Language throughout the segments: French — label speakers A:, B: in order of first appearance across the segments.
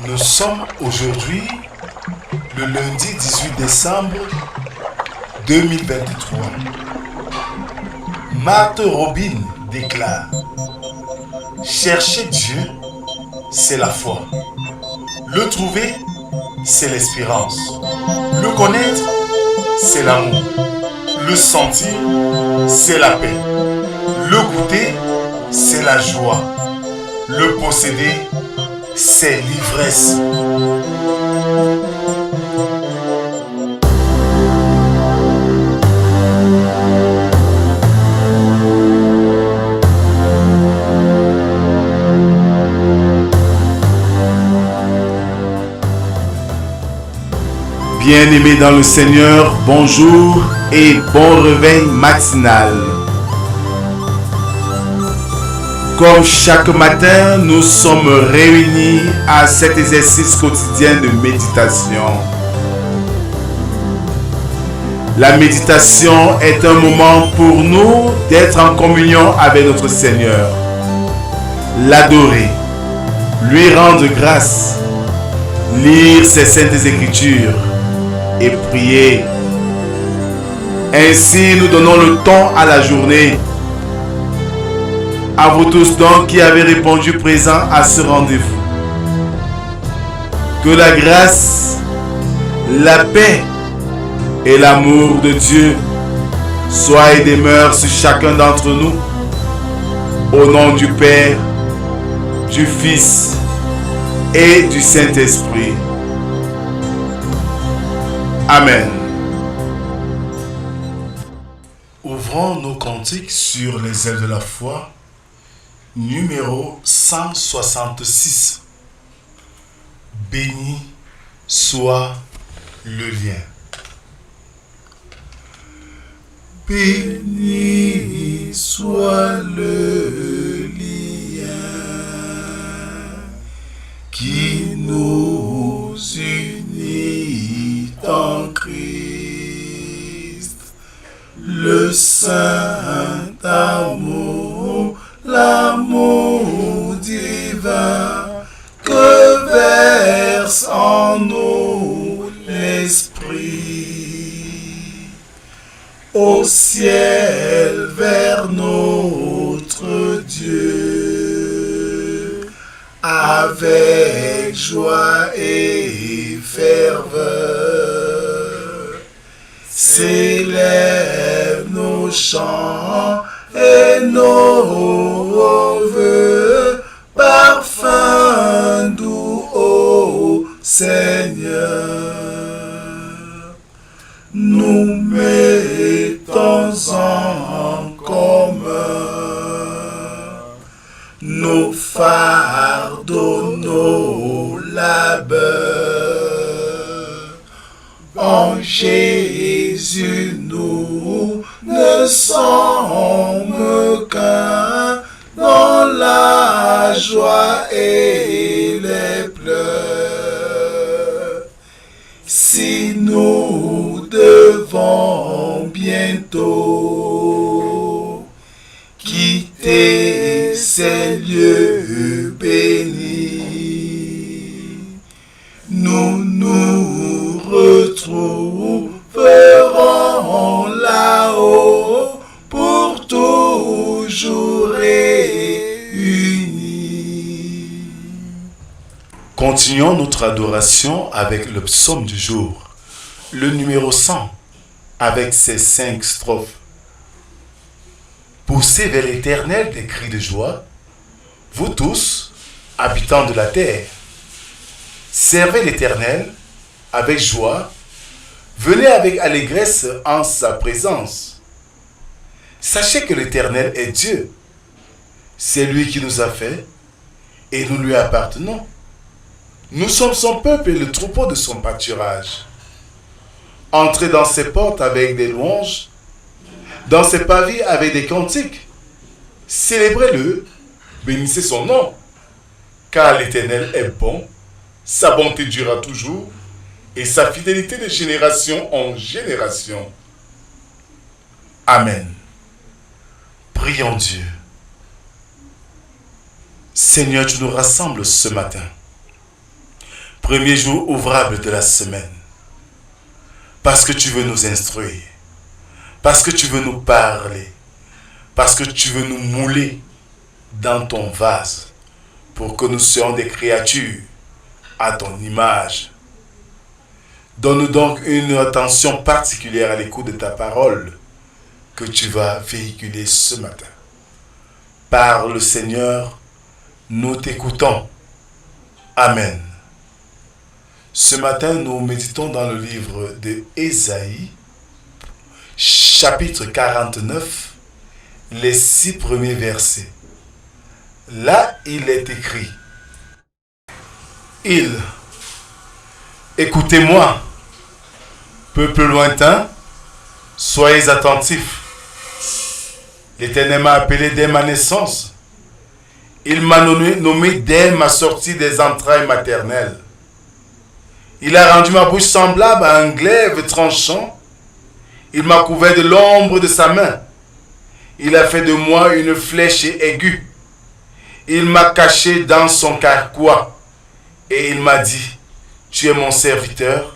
A: Nous sommes aujourd'hui le lundi 18 décembre 2023. Marthe Robin déclare: chercher Dieu, c'est la foi. Le trouver, c'est l'espérance. Le connaître, c'est l'amour. Le sentir, c'est la paix. Le goûter, c'est la joie. Le posséder, c'est l'ivresse. Bien-aimés dans le Seigneur, bonjour et bon réveil matinal. Comme chaque matin, nous sommes réunis à cet exercice quotidien de méditation. La méditation est un moment pour nous d'être en communion avec notre Seigneur, l'adorer, lui rendre grâce, lire ses saintes écritures et prier. Ainsi, nous donnons le temps à la journée. À vous tous donc qui avez répondu présent à ce rendez-vous. Que la grâce, la paix et l'amour de Dieu soient et demeurent sur chacun d'entre nous. Au nom du Père, du Fils et du Saint-Esprit. Amen. Ouvrons nos cantiques sur les ailes de la foi, numéro 166. Béni soit le lien. Béni soit le lien qui nous unit en Christ, le saint amour, l'amour divin que verse en nous l'Esprit. Au ciel vers notre Dieu, avec joie et ferveur, s'élèvent nos chants et nos vœux, parfum doux au Seigneur. Nous mettons en commun nos fardeaux, nos labeurs. En Jésus, nous ne sommes qu'un dans la joie et les pleurs. Si nous devons bientôt quitter ces lieux bénis, nous nous retrouverons là-haut pour toujours réunis. Continuons notre adoration avec le psaume du jour, le numéro 100, avec ses 5 strophes. Poussez vers l'Éternel des cris de joie, vous tous, habitants de la terre. Servez l'Éternel avec joie, venez avec allégresse en sa présence. Sachez que l'Éternel est Dieu. C'est lui qui nous a fait et nous lui appartenons. Nous sommes son peuple et le troupeau de son pâturage. Entrez dans ses portes avec des louanges, dans ses pavés avec des cantiques. Célébrez-le, bénissez son nom, car l'Éternel est bon, sa bonté durera toujours, et sa fidélité de génération en génération. Amen. Prions Dieu. Seigneur, tu nous rassembles ce matin Premier jour ouvrable de la semaine. Parce que tu veux nous instruire. Parce que tu veux nous parler. Parce que tu veux nous mouler dans ton vase. Pour que nous soyons des créatures à ton image. Donne-nous donc une attention particulière à l'écoute de ta parole que tu vas véhiculer ce matin. Parle, Seigneur, nous t'écoutons. Amen. Ce matin, nous méditons dans le livre de Ésaïe, chapitre 49, les 6 premiers versets. Là, il est écrit, écoutez-moi, peuple lointain, soyez attentifs. L'Éternel m'a appelé dès ma naissance. Il m'a nommé dès ma sortie des entrailles maternelles. Il a rendu ma bouche semblable à un glaive tranchant. Il m'a couvert de l'ombre de sa main. Il a fait de moi une flèche aiguë. Il m'a caché dans son carquois. Et il m'a dit, tu es mon serviteur,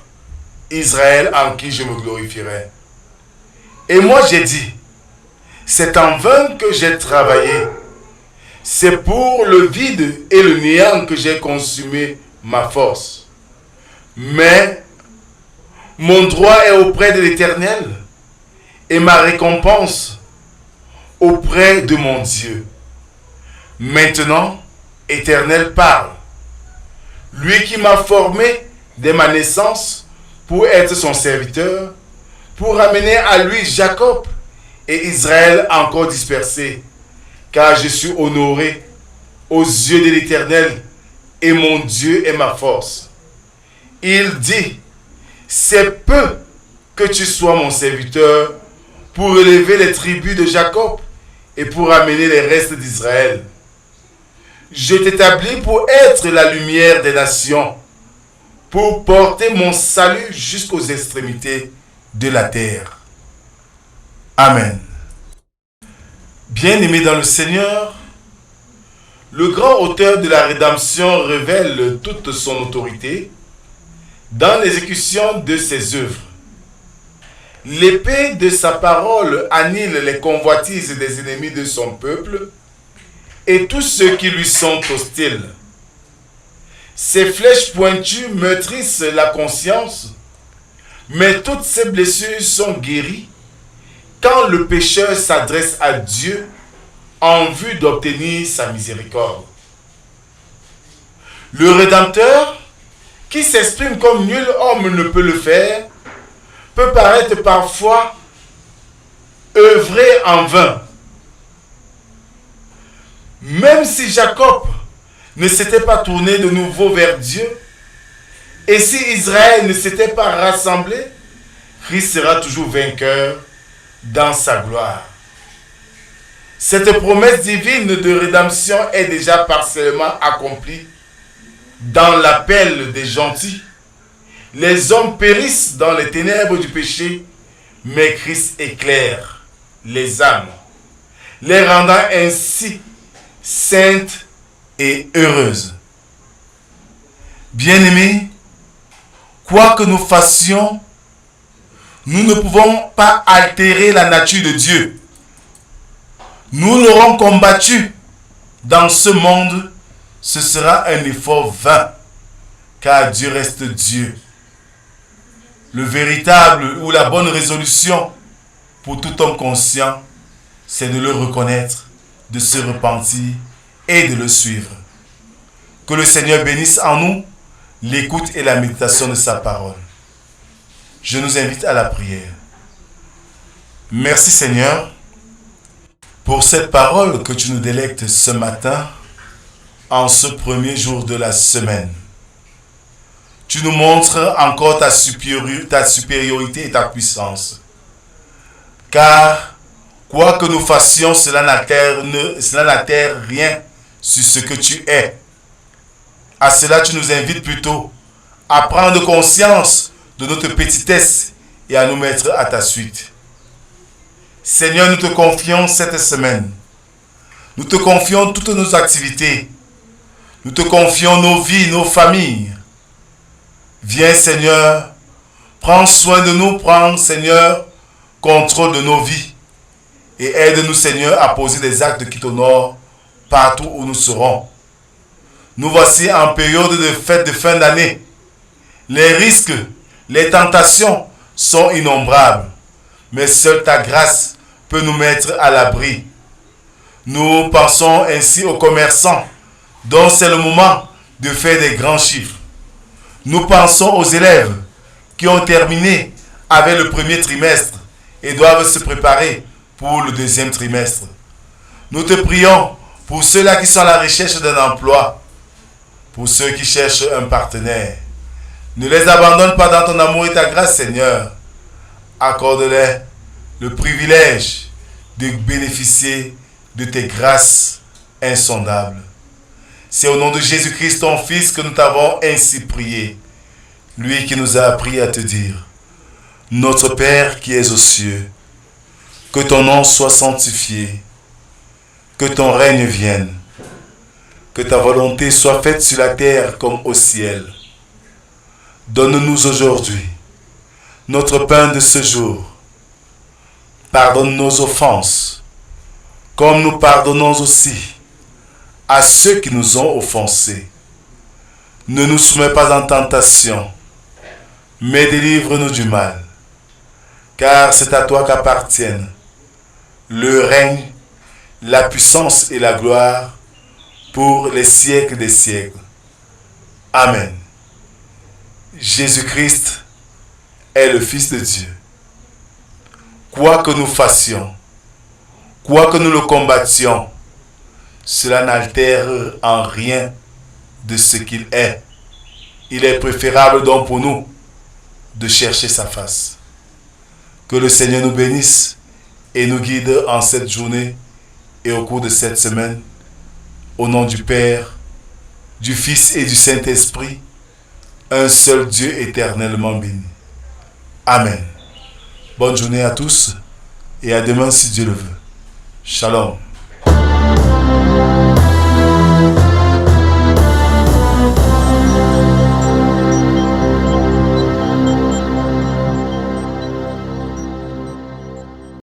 A: Israël en qui je me glorifierai. Et moi j'ai dit, c'est en vain que j'ai travaillé. C'est pour le vide et le néant que j'ai consumé ma force. Mais mon droit est auprès de l'Éternel et ma récompense auprès de mon Dieu. Maintenant, Éternel parle. Lui qui m'a formé dès ma naissance pour être son serviteur, pour ramener à lui Jacob et Israël encore dispersé, car je suis honoré aux yeux de l'Éternel et mon Dieu est ma force. Il dit, c'est peu que tu sois mon serviteur pour relever les tribus de Jacob et pour amener les restes d'Israël. Je t'établis pour être la lumière des nations, pour porter mon salut jusqu'aux extrémités de la terre. Amen. Bien-aimé dans le Seigneur, le grand auteur de la rédemption révèle toute son autorité dans l'exécution de ses œuvres. L'épée de sa parole annule les convoitises des ennemis de son peuple et tous ceux qui lui sont hostiles. Ses flèches pointues meurtrissent la conscience, mais toutes ses blessures sont guéries quand le pécheur s'adresse à Dieu en vue d'obtenir sa miséricorde. Le Rédempteur, qui s'exprime comme nul homme ne peut le faire, peut paraître parfois œuvrer en vain. Même si Jacob ne s'était pas tourné de nouveau vers Dieu, et si Israël ne s'était pas rassemblé, Christ sera toujours vainqueur dans sa gloire. Cette promesse divine de rédemption est déjà partiellement accomplie dans l'appel des gentils. Les hommes périssent dans les ténèbres du péché, mais Christ éclaire les âmes, les rendant ainsi saintes et heureuses. Bien-aimés, quoi que nous fassions, nous ne pouvons pas altérer la nature de Dieu. Nous l'aurons combattu dans ce monde, ce sera un effort vain, car Dieu reste Dieu. Le véritable ou la bonne résolution pour tout homme conscient, c'est de le reconnaître, de se repentir et de le suivre. Que le Seigneur bénisse en nous l'écoute et la méditation de sa parole. Je nous invite à la prière. Merci Seigneur pour cette parole que tu nous délectes ce matin en ce premier jour de la semaine. Tu nous montres encore ta supériorité et ta puissance. Car quoi que nous fassions, cela n'altère rien sur ce que tu es. À cela, tu nous invites plutôt à prendre conscience de notre petitesse et à nous mettre à ta suite. Seigneur, nous te confions cette semaine. Nous te confions toutes nos activités. Nous te confions nos vies, nos familles. Viens Seigneur, prends soin de nous, prends Seigneur, contrôle de nos vies. Et aide-nous Seigneur à poser des actes qui t'honorent partout où nous serons. Nous voici en période de fête de fin d'année. Les risques, les tentations sont innombrables. Mais seule ta grâce peut nous mettre à l'abri. Nous pensons ainsi aux commerçants dont c'est le moment de faire des grands chiffres. Nous pensons aux élèves qui ont terminé avec le premier trimestre et doivent se préparer pour le deuxième trimestre. Nous te prions pour ceux-là qui sont à la recherche d'un emploi, pour ceux qui cherchent un partenaire. Ne les abandonne pas dans ton amour et ta grâce, Seigneur. Accorde-les le privilège de bénéficier de tes grâces insondables. C'est au nom de Jésus-Christ, ton Fils, que nous t'avons ainsi prié. Lui qui nous a appris à te dire: Notre Père qui es aux cieux, que ton nom soit sanctifié, que ton règne vienne, que ta volonté soit faite sur la terre comme au ciel. Donne-nous aujourd'hui notre pain de ce jour. Pardonne nos offenses, comme nous pardonnons aussi à ceux qui nous ont offensés. Ne nous soumets pas en tentation, mais délivre-nous du mal. Car c'est à toi qu'appartiennent le règne, la puissance et la gloire pour les siècles des siècles. Amen. Jésus-Christ est le Fils de Dieu. Quoi que nous fassions, quoi que nous le combattions, cela n'altère en rien de ce qu'il est. Il est préférable donc pour nous de chercher sa face. Que le Seigneur nous bénisse et nous guide en cette journée et au cours de cette semaine. Au nom du Père, du Fils et du Saint-Esprit, un seul Dieu éternellement béni. Amen. Bonne journée à tous et à demain si Dieu le veut. Shalom.